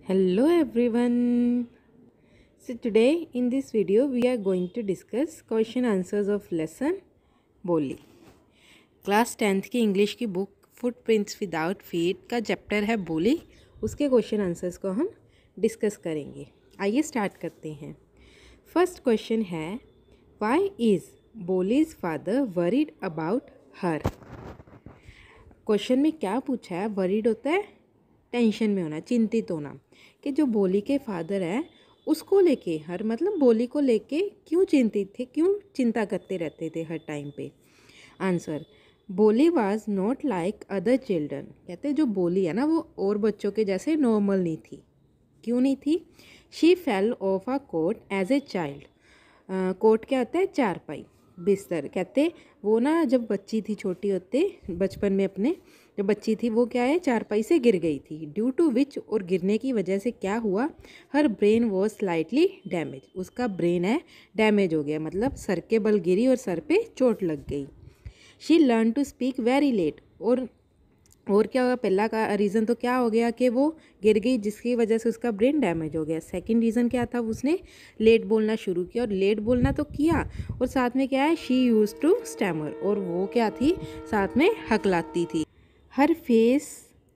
Hello everyone. So today in this video we are going to discuss question answers of lesson बोली। Class 10th की English की book footprints without feet का chapter है बोली। उसके question answers को हम डिस्कस करेंगे। आइए स्टार्ट करते हैं। फर्स्ट क्वेश्चन है why is Bholi's father worried about her. Question में क्या पूछा है? वरीड होता है टेंशन में होना, चिंतित होना, कि जो बोली के फादर है उसको लेके हर मतलब बोली को लेके क्यों चिंतित थे, क्यों चिंता करते रहते थे हर टाइम पे। आंसर, बोली was not like other children. कहते हैं जो बोली है ना वो और बच्चों के जैसे नॉर्मल नहीं थी। क्यों नहीं थी? She fell off a cot as a child. Cot क्या होता है? चारपाई, बिस्तर। कहते वो ना जब बच्ची थी, छोटी होते बचपन में अपने जब बच्ची थी वो क्या है, चारपाई से गिर गई थी। ड्यू टू विच, और गिरने की वजह से क्या हुआ, हर ब्रेन वॉज स्लाइटली डैमेज। उसका ब्रेन है डैमेज हो गया, मतलब सर के बल गिरी और सर पे चोट लग गई। She learn to speak very late, और क्या हुआ? पहला का रीज़न तो क्या हो गया कि वो गिर गई जिसकी वजह से उसका ब्रेन डैमेज हो गया। सेकंड रीज़न क्या था? उसने लेट बोलना शुरू किया, और लेट बोलना तो किया और साथ में क्या है, शी यूज टू स्टैमर, और वो क्या थी, साथ में हकलाती थी। Her face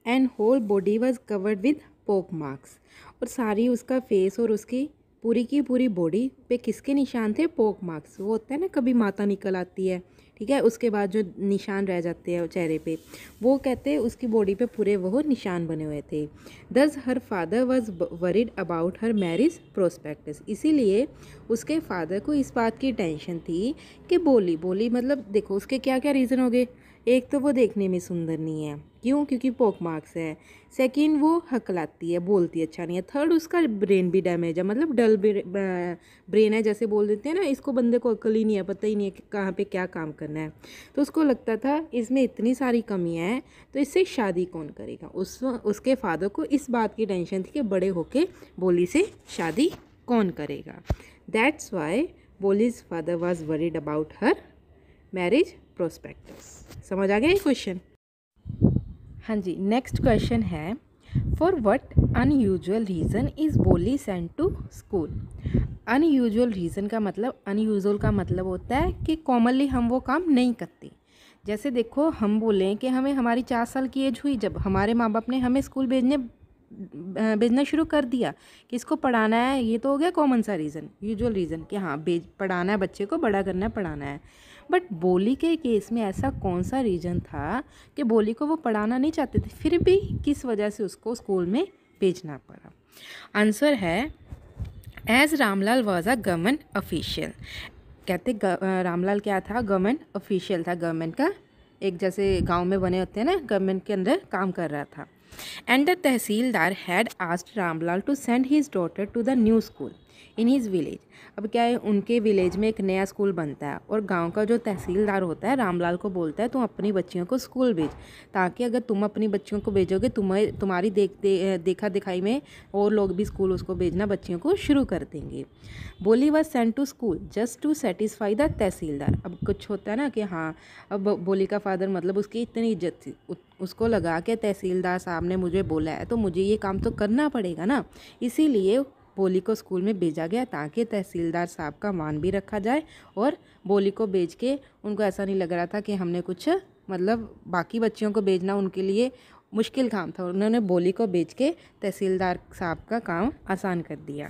and whole body was covered with pock marks, और सारी उसका फेस और उसकी पूरी की पूरी बॉडी पे किसके निशान थे? पोक मार्क्स। वो होता है ना, कभी माता निकल आती है, ठीक है, उसके बाद जो निशान रह जाते हैं चेहरे पे, वो कहते हैं उसकी बॉडी पे पूरे वो निशान बने हुए थे। दस her father was worried about her marriage prospectus. इसीलिए उसके फादर को इस बात की टेंशन थी कि बोली मतलब देखो उसके क्या क्या रीज़न हो गए। एक तो वो देखने में सुंदर नहीं है, क्यों? क्योंकि पोक मार्क्स है। सेकंड, वो हकलाती है, बोलती अच्छा नहीं है। थर्ड, उसका ब्रेन भी डैमेज है, मतलब डल ब्रेन है, जैसे बोल देते हैं ना, इसको बंदे को अकल ही नहीं है, पता ही नहीं है कि कहाँ पे क्या काम करना है। तो उसको लगता था इसमें इतनी सारी कमियां हैं तो इससे शादी कौन करेगा। उसके फादर को इस बात की टेंशन थी कि बड़े होके बोली से शादी कौन करेगा। That's why Bholi's father was worried about her marriage prospects. समझ आ गया ये क्वेश्चन? हाँ जी, नेक्स्ट क्वेश्चन है for what unusual reason is Bholi sent to school. Unusual reason का मतलब, अनयूजुअल का मतलब होता है कि कॉमनली हम वो काम नहीं करते। जैसे देखो, हम बोलें कि हमें हमारी 4 साल की एज हुई जब हमारे माँ बाप ने हमें स्कूल भेजना शुरू कर दिया कि इसको पढ़ाना है, ये तो हो गया कॉमन सा रीज़न, यूजुअल रीज़न कि हाँ पढ़ाना है, बच्चे को बड़ा करना है, पढ़ाना है। बट बोली के केस में ऐसा कौन सा रीज़न था कि बोली को वो पढ़ाना नहीं चाहते थे, फिर भी किस वजह से उसको स्कूल में भेजना पड़ा? आंसर है as Ramlal was a government official. कहते रामलाल क्या था? गवर्नमेंट ऑफिशियल था, गवर्नमेंट का एक, जैसे गांव में बने होते हैं ना, गवर्नमेंट के अंदर काम कर रहा था। And the tehsildar had asked Ramlal to send his daughter to the new school in his village. अब क्या है, उनके विलेज में एक नया स्कूल बनता है और गांव का जो तहसीलदार होता है रामलाल को बोलता है तुम अपनी बच्चियों को स्कूल भेज, ताकि अगर तुम अपनी बच्चियों को भेजोगे तुम्हारी देखा दिखाई में और लोग भी स्कूल उसको भेजना बच्चियों को शुरू कर देंगे। Bholi was sent to school just to satisfy the tehsildar. अब कुछ होता है ना कि हाँ, अब बोली का फादर मतलब उसकी इतनी इज्जत थी, उसको लगा कि तहसीलदार साहब ने मुझे बोला है तो मुझे ये काम तो करना पड़ेगा ना, इसीलिए बोली को स्कूल में भेजा गया ताकि तहसीलदार साहब का मान भी रखा जाए। और बोली को भेज के उनको ऐसा नहीं लग रहा था कि हमने कुछ मतलब बाकी बच्चियों को भेजना उनके लिए मुश्किल काम था, उन्होंने बोली को भेज के तहसीलदार साहब का काम आसान कर दिया।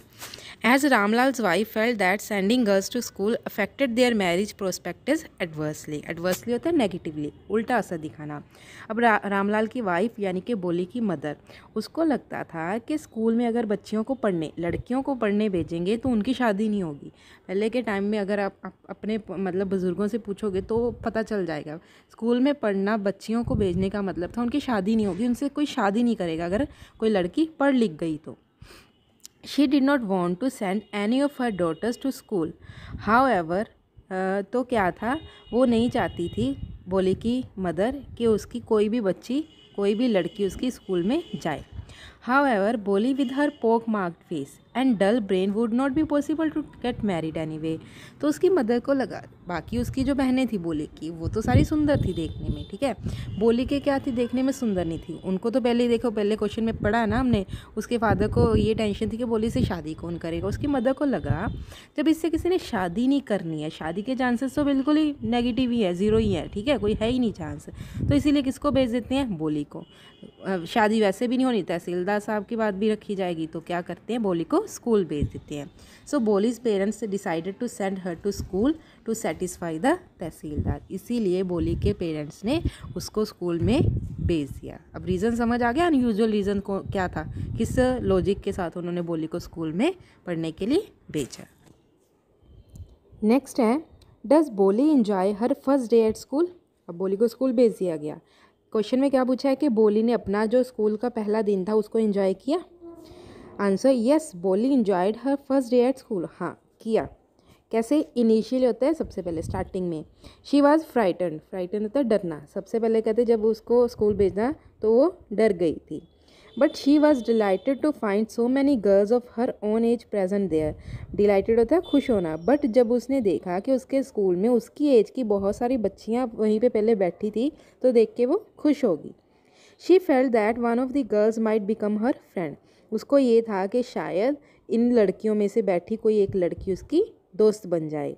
As Ramlal's wife felt that sending girls to school affected their marriage prospects adversely. Adversely होता है नेगेटिवली, उल्टा असर दिखाना। अब रामलाल की वाइफ यानी कि बोली की मदर, उसको लगता था कि स्कूल में अगर बच्चियों को पढ़ने, लड़कियों को पढ़ने भेजेंगे तो उनकी शादी नहीं होगी। पहले के टाइम में अगर आप अपने मतलब बुज़ुर्गों से पूछोगे तो पता चल जाएगा, स्कूल में पढ़ना बच्चियों को भेजने का मतलब था उनकी शादी नहीं होगी, उनसे कोई शादी नहीं करेगा अगर कोई लड़की पढ़ लिख गई तो। She did not want to send any of her daughters to school however. तो क्या था, वो नहीं चाहती थी बोली की मदर कि उसकी कोई भी बच्ची, कोई भी लड़की उसकी स्कूल में जाए। However, Boli with her pock-marked face and dull brain would not be possible to get married anyway. तो उसकी मदर को लगा, बाकी उसकी जो बहनें थी बोली की वो तो सारी सुंदर थी देखने में, ठीक है, बोली के क्या थी देखने में सुंदर नहीं थी। उनको तो पहले ही देखो, पहले क्वेश्चन में पढ़ा है ना हमने, उसके फादर को ये टेंशन थी कि बोली से शादी कौन करेगा। उसकी मदर को लगा जब इससे किसी ने शादी नहीं करनी है, शादी के चांसेस तो बिल्कुल ही नेगेटिव ही है, ज़ीरो ही है, ठीक है, कोई है ही नहीं चांस, तो इसीलिए किसको भेज देते हैं, बोली को। शादी वैसे भी नहीं होनी, तहसीलदार साहब की बात भी रखी जाएगी, तो क्या करते हैं, बोली को स्कूल भेज देते हैं। So Bholi's parents decided to send her to school to satisfy the tehsildar. इसीलिए बोली के पेरेंट्स ने उसको स्कूल में भेज दिया। अब रीज़न समझ आ गया, अनयूजुअल रीज़न को क्या था, किस लॉजिक के साथ उन्होंने बोली को स्कूल में पढ़ने के लिए भेजा। नेक्स्ट है, डज बोली enjoy her first day at school. अब बोली को स्कूल भेज दिया गया। क्वेश्चन में क्या पूछा है कि बोली ने अपना जो स्कूल का पहला दिन था उसको एंजॉय किया। आंसर यस, बोली enjoyed her first day at school. हाँ, किया। कैसे, इनिशियली होता है सबसे पहले स्टार्टिंग में, शी वॉज फ्राइटन, फ्राइटन होता है डरना। सबसे पहले कहते जब उसको स्कूल भेजना तो वो डर गई थी। But she was delighted to find so many girls of her own age present there. Delighted होता है खुश होना। बट जब उसने देखा कि उसके स्कूल में उसकी एज की बहुत सारी बच्चियाँ वहीं पे पहले बैठी थी तो देख के वो खुश होगी। She felt that one of the girls might become her friend. उसको ये था कि शायद इन लड़कियों में से बैठी कोई एक लड़की उसकी दोस्त बन जाए।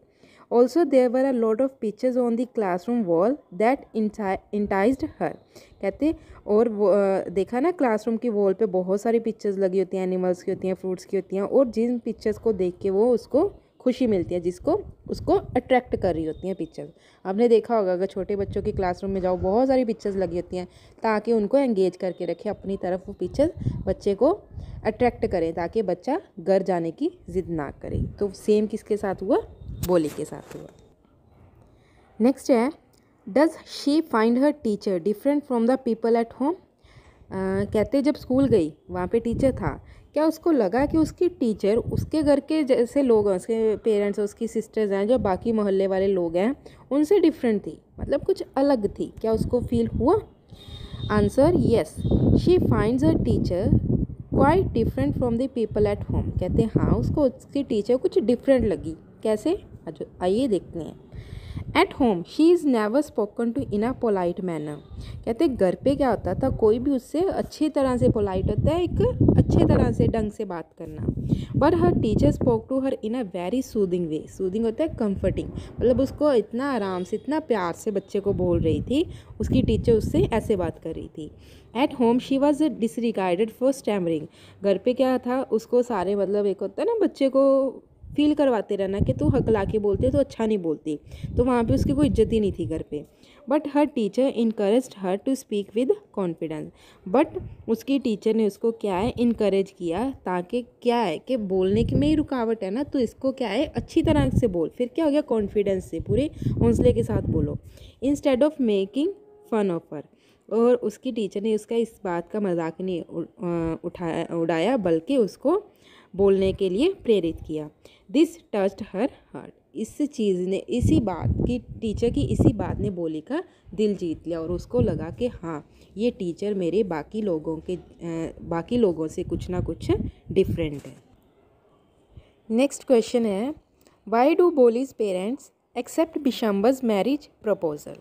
Also there were a lot of pictures on the classroom wall that enticed her. कहते और वो देखा ना, क्लासरूम की वॉल पे बहुत सारी पिक्चर्स लगी होती हैं, एनिमल्स की होती हैं, फ्रूट्स की होती हैं, और जिन पिक्चर्स को देख के वो उसको खुशी मिलती है, जिसको उसको अट्रैक्ट कर रही होती हैं पिक्चर्स। आपने देखा होगा अगर छोटे बच्चों के क्लासरूम में जाओ, बहुत सारी पिक्चर्स लगी होती हैं ताकि उनको एंगेज करके रखे अपनी तरफ, वो पिक्चर्स बच्चे को अट्रैक्ट करें ताकि बच्चा घर जाने की ज़िद ना करे। तो सेम किसके साथ हुआ, बोली के साथ हुआ। नेक्स्ट है, does she find her teacher different from the people at home. कहते जब स्कूल गई वहाँ पे टीचर था, क्या उसको लगा कि उसकी टीचर उसके घर के जैसे लोग हैं, उसके पेरेंट्स, उसकी सिस्टर्स हैं, जो बाकी मोहल्ले वाले लोग हैं, उनसे डिफरेंट थी, मतलब कुछ अलग थी, क्या उसको फील हुआ। Answer yes, she finds her teacher quite different from the people at home. कहते हैं हाँ, उसको उसकी टीचर कुछ डिफरेंट लगी। कैसे, आइए देखते हैं। At home she is never spoken to in a polite manner. कहते घर पे क्या होता था, कोई भी उससे अच्छी तरह से पोलाइट होता है, एक अच्छे तरह से ढंग से बात करना। But her teacher spoke to her in a very soothing way. Soothing होता है कंफर्टिंग, मतलब उसको इतना आराम से, इतना प्यार से बच्चे को बोल रही थी, उसकी टीचर उससे ऐसे बात कर रही थी। Eight home she was disregarded for stammering. घर पे क्या था, उसको सारे, मतलब एक होता है ना बच्चे को फील करवाते रहना कि तू हकला के बोलते तो अच्छा नहीं बोलती, तो वहाँ पे उसकी कोई इज्जत ही नहीं थी घर पे। But her teacher encouraged her to speak with confidence. But उसकी टीचर ने उसको क्या है, इनकरेज किया, ताकि क्या है कि बोलने की में ही रुकावट है ना, तो इसको क्या है, अच्छी तरह से बोल। फिर क्या हो गया, कॉन्फिडेंस से, पूरे हौसले के साथ बोलो, instead of making fun of her. और उसकी टीचर ने उसका इस बात का मजाक नहीं उड़ाया, बल्कि उसको बोलने के लिए प्रेरित किया। This touched her heart. इस चीज़ ने, इसी बात की, टीचर की इसी बात ने बोली का दिल जीत लिया, और उसको लगा कि हाँ, ये टीचर मेरे बाकी लोगों से कुछ ना कुछ डिफरेंट है। नेक्स्ट क्वेश्चन है, why do Bholi's parents accept Bishamber's marriage proposal.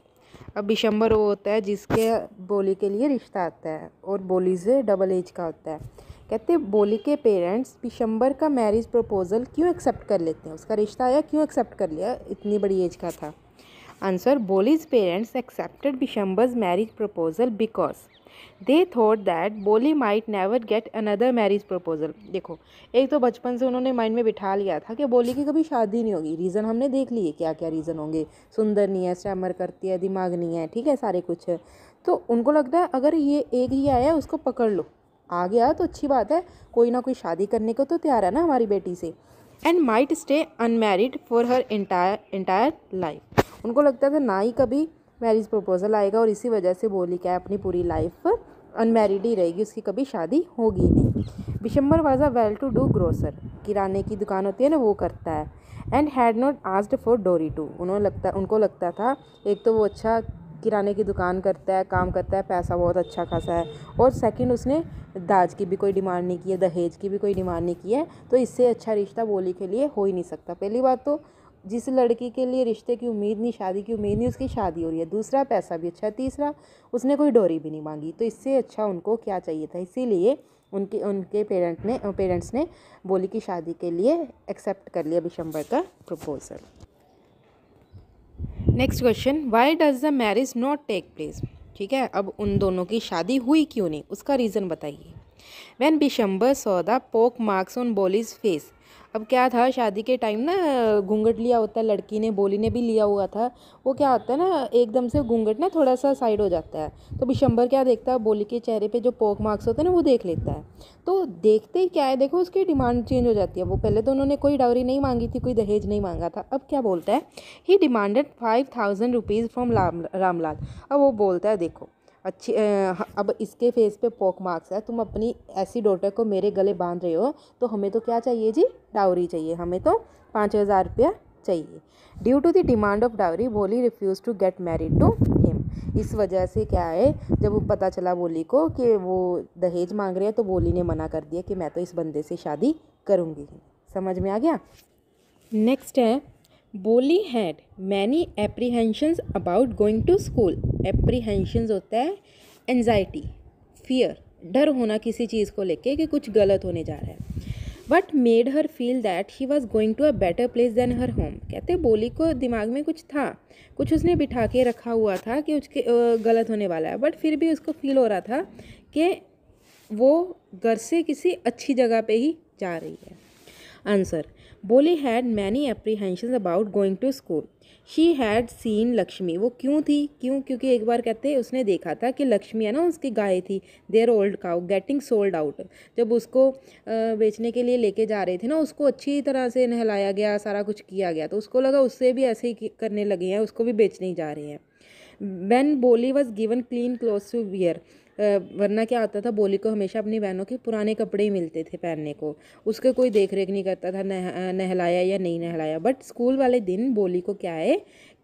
अब बिशंबर वो होता है जिसके बोली के लिए रिश्ता आता है, और बोली से डबल एज का होता है। कहते हैं बोली के पेरेंट्स बिशंबर का मैरिज प्रपोजल क्यों एक्सेप्ट कर लेते हैं, उसका रिश्ता आया क्यों एक्सेप्ट कर लिया, इतनी बड़ी एज का था। Answer, Bholi's parents accepted Bishamber's marriage proposal because they thought that Bholi might never get another marriage proposal. देखो, एक तो बचपन से उन्होंने माइंड में बिठा लिया था कि बोली की कभी शादी नहीं होगी। रीज़न हमने देख लिए क्या क्या रीज़न होंगे, सुंदर नहीं है, स्टैमर करती है, दिमाग नहीं है, ठीक है, सारे कुछ है। तो उनको लगता है अगर ये एक ही आया है उसको पकड़ लो, आ गया तो अच्छी बात है, कोई ना कोई शादी करने को तो तैयार है ना हमारी बेटी से। And might stay unmarried for her entire life. उनको लगता था ना ही कभी मैरिज प्रपोजल आएगा, और इसी वजह से बोली क्या है, अपनी पूरी लाइफ अनमैरिड ही रहेगी, उसकी कभी शादी होगी नहीं। Bishambar was a well to do grocer, किराने की दुकान होती है ना, वो करता है। And had not asked for dowry too. उनको लगता था एक तो वो अच्छा किराने की दुकान करता है, काम करता है, पैसा बहुत अच्छा खासा है। और सेकंड, उसने दाज की भी कोई डिमांड नहीं की है, दहेज की भी कोई डिमांड नहीं की है। तो इससे अच्छा रिश्ता बोली के लिए हो ही नहीं सकता। पहली बात तो जिस लड़की के लिए रिश्ते की उम्मीद नहीं, शादी की उम्मीद नहीं, उसकी शादी हो रही है। दूसरा, पैसा भी अच्छा है। तीसरा, उसने कोई डोरी भी नहीं मांगी। तो इससे अच्छा उनको क्या चाहिए था। इसीलिए उनके उनके पेरेंट्स ने बोली की शादी के लिए एक्सेप्ट कर लिया बिशंबर का proposal. Next question, why does the marriage not take place. ठीक है, अब उन दोनों की शादी हुई क्यों नहीं, उसका रीज़न बताइए। व्हेन बिशंबर सॉ द पोक मार्क्स ऑन बोलीज फेस। अब क्या था, शादी के टाइम ना घूंघट लिया होता है लड़की ने, बोली ने भी लिया हुआ था। वो क्या होता है ना, एकदम से घूंघट ना थोड़ा सा साइड हो जाता है। तो बिशंबर क्या देखता है, बोली के चेहरे पे जो पोक मार्क्स होते हैं ना वो देख लेता है। तो देखते ही क्या है, देखो उसकी डिमांड चेंज हो जाती है। वो पहले तो उन्होंने कोई डाउरी नहीं मांगी थी, कोई दहेज नहीं मांगा था। अब क्या बोलता है, ही डिमांडेड 5000 रुपीज़ फ्रॉम रामलाल। अब वो बोलता है देखो अच्छी अब इसके फेस पे पोक मार्क्स है, तुम अपनी ऐसी डॉटर को मेरे गले बांध रहे हो, तो हमें तो क्या चाहिए जी, डाउरी चाहिए, हमें तो 5000 रुपया चाहिए। Due to the demand of dowry Bholi refuse to get married to him. इस वजह से क्या है, जब वो पता चला बोली को कि वो दहेज मांग रहे हैं, तो बोली ने मना कर दिया कि मैं तो इस बंदे से शादी करूँगी। समझ में आ गया। नेक्स्ट है, Bholi had many apprehensions about going to school. Apprehensions होता है एंजाइटी, फियर, डर होना किसी चीज़ को लेके कि कुछ गलत होने जा रहा है। But made her feel that she was going to a better place than her home. कहते बोली को दिमाग में कुछ था, कुछ उसने बिठा के रखा हुआ था कि उसके गलत होने वाला है। बट फिर भी उसको फील हो रहा था कि वो घर से किसी अच्छी जगह पे ही जा रही है। Answer, Bholi had many apprehensions about going to school. She had seen Lakshmi. वो क्यों थी, क्योंकि एक बार कहते हैं उसने देखा था कि लक्ष्मी है ना, उसकी गाय थी, their old cow getting sold out. जब उसको बेचने के लिए लेके जा रहे थे ना, उसको अच्छी तरह से नहलाया गया, सारा कुछ किया गया, तो उसको लगा उससे भी ऐसे ही करने लगे हैं, उसको भी बेचने ही जा रहे हैं। When Bholi was given clean clothes to wear. वरना क्या होता था, बोली को हमेशा अपनी बहनों के पुराने कपड़े ही मिलते थे पहनने को, उसके कोई देख रेख नहीं करता था नहलाया या नहीं नहलाया। बट स्कूल वाले दिन बोली को क्या है,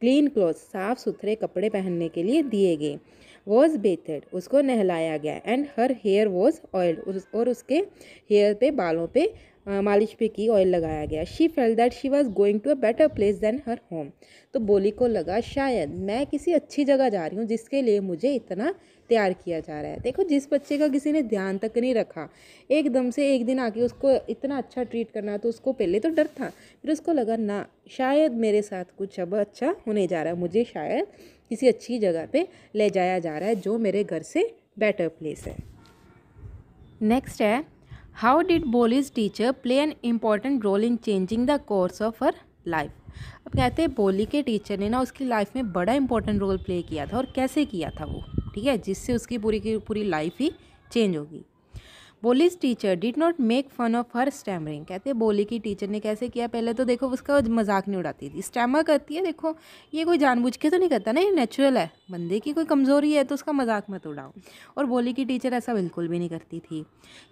क्लीन क्लॉथ, साफ़ सुथरे कपड़े पहनने के लिए दिए गए। वॉज बेथड, उसको नहलाया गया। And her hair was oiled, और उसके हेयर पे, बालों पे मालिश पे की, ऑयल लगाया गया। She felt that she was going to a better place than her home. तो बोली को लगा शायद मैं किसी अच्छी जगह जा रही हूँ जिसके लिए मुझे इतना तैयार किया जा रहा है। देखो, जिस बच्चे का किसी ने ध्यान तक नहीं रखा, एकदम से एक दिन आके उसको इतना अच्छा ट्रीट करना, तो उसको पहले तो डर था, फिर उसको लगा ना, शायद मेरे साथ कुछ अब अच्छा होने जा रहा है, मुझे शायद किसी अच्छी जगह पे ले जाया जा रहा है जो मेरे घर से बेटर प्लेस है। नेक्स्ट है, how did Bholi's teacher play an important role in changing the course of her life. अब कहते हैं बोली के टीचर ने ना उसकी लाइफ में बड़ा इंपॉर्टेंट रोल प्ले किया था। और कैसे किया था वो, ठीक है, जिससे उसकी पूरी की पूरी लाइफ ही चेंज होगी। Bholi's teacher did not make fun of her stammering. कहते हैं बोली की टीचर ने कैसे किया, पहले तो देखो उसका मजाक नहीं उड़ाती थी। स्टैमर करती है, देखो ये कोई जानबूझ के तो नहीं करता ना, ये नेचुरल है, बंदे की कोई कमज़ोरी है तो उसका मजाक मत उड़ाओ। और बोली की टीचर ऐसा बिल्कुल भी नहीं करती थी।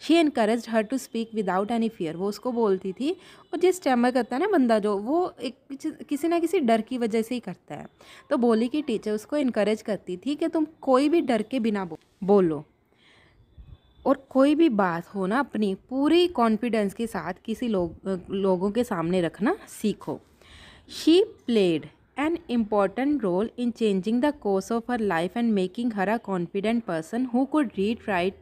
She encourage her to speak without any fear. वो उसको बोलती थी, और जिस स्टैमर करता है ना बंदा, जो वो एक किसी ना किसी डर की वजह से ही करता है, तो बोली की टीचर उसको इनकरेज करती थी कि तुम कोई भी डर के बिना बोलो, और कोई भी बात हो ना अपनी पूरी कॉन्फिडेंस के साथ किसी लोगों के सामने रखना सीखो। She played an important role in changing the course of her life and making her a confident person who could read, write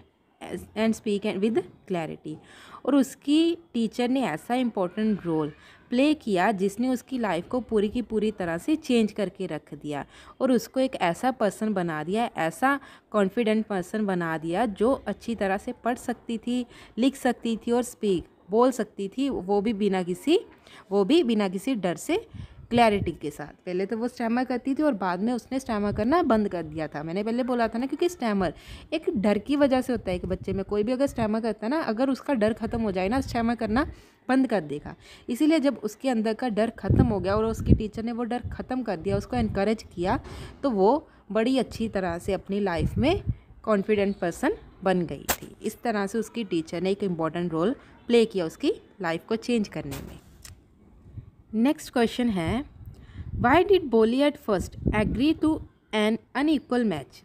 and speak with clarity. और उसकी टीचर ने ऐसा इम्पोर्टेंट रोल प्ले किया जिसने उसकी लाइफ को पूरी की पूरी तरह से चेंज करके रख दिया, और उसको एक ऐसा पर्सन बना दिया, ऐसा कॉन्फिडेंट पर्सन बना दिया जो अच्छी तरह से पढ़ सकती थी, लिख सकती थी और बोल सकती थी, वो भी बिना किसी डर से, क्लैरिटी के साथ। पहले तो वो स्टैमर करती थी और बाद में उसने स्टैमर करना बंद कर दिया था। मैंने पहले बोला था ना, क्योंकि स्टैमर एक डर की वजह से होता है कि बच्चे में कोई भी अगर स्टैमर करता है ना, अगर उसका डर खत्म हो जाए ना, स्टैमर करना बंद कर देगा। इसीलिए जब उसके अंदर का डर खत्म हो गया और उसकी टीचर ने वो डर खत्म कर दिया, उसको इनकरेज किया, तो वो बड़ी अच्छी तरह से अपनी लाइफ में कॉन्फिडेंट पर्सन बन गई थी। इस तरह से उसकी टीचर ने एक इम्पॉर्टेंट रोल प्ले किया उसकी लाइफ को चेंज करने में। नेक्स्ट क्वेश्चन है, why did Bholi at first agree to an unequal match.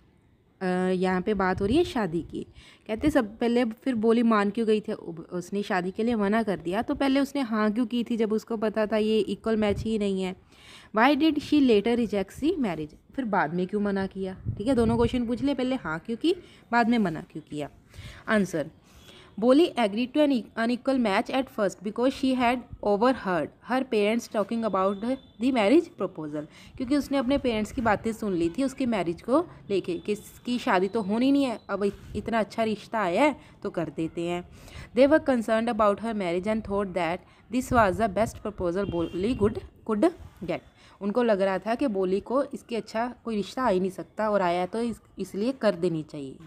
यहाँ पे बात हो रही है शादी की। कहते सब पहले फिर बोली मान क्यों गई थी, उसने शादी के लिए मना कर दिया, तो पहले उसने हाँ क्यों की थी जब उसको पता था ये इक्वल मैच ही नहीं है। Why did she later reject the marriage, फिर बाद में क्यों मना किया। ठीक है, दोनों क्वेश्चन पूछ ले, पहले हाँ क्यों की, बाद में मना क्यों किया। Answer, Bholi agree to an unequal match at first because she had overheard her parents talking about the marriage proposal, क्योंकि उसने अपने पेरेंट्स की बातें सुन ली थी उसकी मैरिज को लेके, किसकी शादी तो होनी नहीं है, अब इतना अच्छा रिश्ता आया है तो कर देते हैं। They were concerned about her marriage and thought that this was the best proposal Bholi could get. उनको लग रहा था कि बोली को इसके अच्छा कोई रिश्ता आ ही नहीं सकता, और आया तो इसलिए कर देनी चाहिए।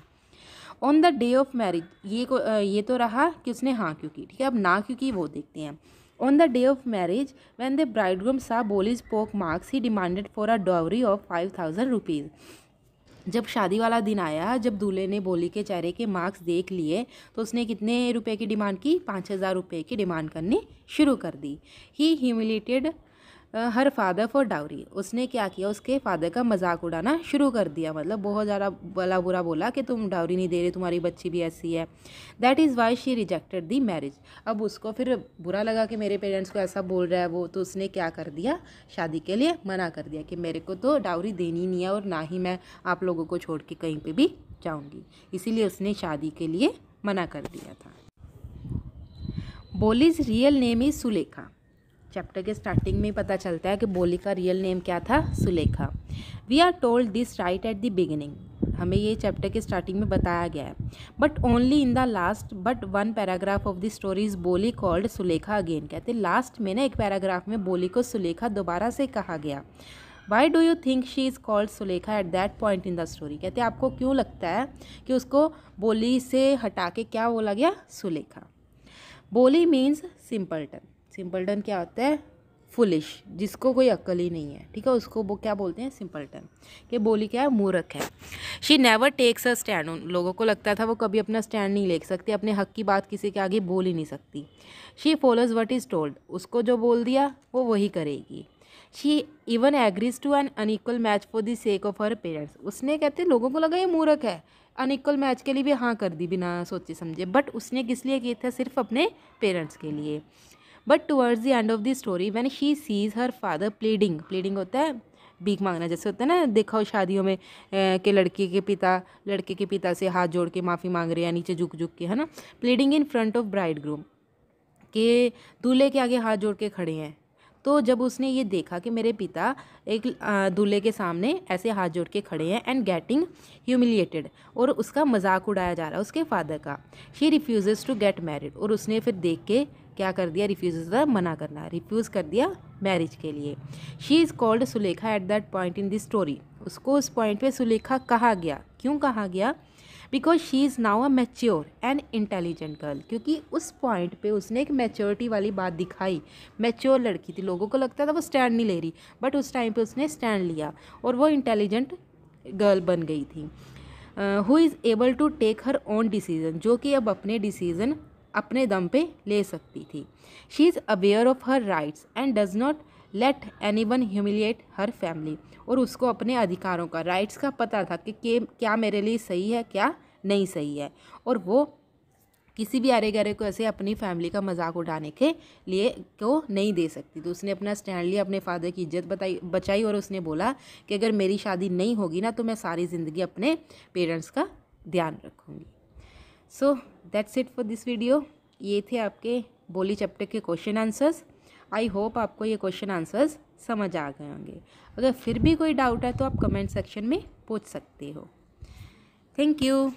On the day of marriage, ये तो रहा कि उसने हाँ क्यों की। ठीक है, अब ना क्यों की वो देखते हैं। On the day of marriage when the bridegroom सा बोलीज पोक marks he demanded for a dowry of 5000 rupees. जब शादी वाला दिन आया, जब दूल्हे ने बोली के चेहरे के मार्क्स देख लिए, तो उसने कितने रुपए की डिमांड की, 5000 रुपये की डिमांड करनी शुरू कर दी। He humiliated her father for dowry, उसने क्या किया, उसके फादर का मजाक उड़ाना शुरू कर दिया, मतलब बहुत ज़्यादा भला बुरा बोला कि तुम डाउरी नहीं दे रहे, तुम्हारी बच्ची भी ऐसी है। That is why she rejected the marriage. अब उसको फिर बुरा लगा कि मेरे पेरेंट्स को ऐसा बोल रहा है वो, तो उसने क्या कर दिया, शादी के लिए मना कर दिया कि मेरे को तो डाउरी देनी नहीं है और ना ही मैं आप लोगों को छोड़ के कहीं पर भी जाऊँगी, इसीलिए उसने शादी के लिए मना कर दिया था। Bholi's real name is Sulekha. Chapter के स्टार्टिंग में पता चलता है कि बोली का रियल नेम क्या था, Sulekha. We are told this right at the beginning, हमें ये चैप्टर के स्टार्टिंग में बताया गया है। But only in the last but one paragraph of the story is Bholi called Sulekha again. कहते लास्ट में ना एक पैराग्राफ में बोली को सुलेखा दोबारा से कहा गया। Why do you think she is called Sulekha at that point in the story. कहते आपको क्यों लगता है कि उसको बोली से हटा के क्या बोला गया, सुलेखा। बोली मीन्स सिंपलटन। सिंपलटन क्या होता है, फुलिश, जिसको कोई अक्ल ही नहीं है। ठीक है, उसको वो क्या बोलते हैं, सिंपलटन। कि बोली क्या है, मूर्ख है। She never takes a stand, उन लोगों को लगता था वो कभी अपना स्टैंड नहीं ले सकती, अपने हक की बात किसी के आगे बोल ही नहीं सकती। She follows what is told, उसको जो बोल दिया वो वही करेगी। She even agrees to an unequal match for the sake of her parents, उसने कहते लोगों को लगा ये मूर्ख है, अनइक्वल मैच के लिए भी हाँ कर दी बिना सोचे समझे, बट उसने किस लिए किया था, सिर्फ अपने पेरेंट्स के लिए। But towards the end of the story when she sees her father pleading, pleading होता है भीख मांगना, जैसे होता है ना, देखा हो शादियों में कि लड़के के पिता से हाथ जोड़ के माफ़ी मांग रहे हैं, नीचे झुक के, है ना, pleading in front of bride groom, के दूल्हे के आगे हाथ जोड़ के खड़े हैं। तो जब उसने ये देखा कि मेरे पिता एक दूल्हे के सामने ऐसे हाथ जोड़ के खड़े हैं एंड गेटिंग ह्यूमिलिएटेड, और उसका मजाक उड़ाया जा रहा है उसके फादर का, she refuses to get married, और उसने फिर देख के क्या कर दिया, रिफ्यूज़ मना करना, रिफ्यूज़ कर दिया मैरिज के लिए। She is called Sulekha at that point in the story, उसको उस पॉइंट पे सुलेखा कहा गया। क्यों कहा गया, because she is now a mature and intelligent girl, क्योंकि उस पॉइंट पे उसने एक मैच्योरिटी वाली बात दिखाई। मैच्योर लड़की थी, लोगों को लगता था वो स्टैंड नहीं ले रही, बट उस टाइम पे उसने स्टैंड लिया और वो इंटेलिजेंट गर्ल बन गई थी। Who is able to take her own decision, जो कि अब अपने डिसीज़न अपने दम पे ले सकती थी। She is aware of her rights and does not let anyone humiliate her family, और उसको अपने अधिकारों का, राइट्स का पता था कि क्या मेरे लिए सही है क्या नहीं सही है, और वो किसी भी आरे गहरे को ऐसे अपनी फैमिली का मजाक उड़ाने के लिए को नहीं दे सकती। तो उसने अपना स्टैंड लिया, अपने फादर की इज्जत बचाई, और उसने बोला कि अगर मेरी शादी नहीं होगी ना तो मैं सारी ज़िंदगी अपने पेरेंट्स का ध्यान रखूँगी। So that's it for this video. ये थे आपके बोली चैप्टर के क्वेश्चन आंसर्स। आई होप आपको ये क्वेश्चन आंसर्स समझ आ गए होंगे। अगर फिर भी कोई डाउट है तो आप कमेंट सेक्शन में पूछ सकते हो। Thank you.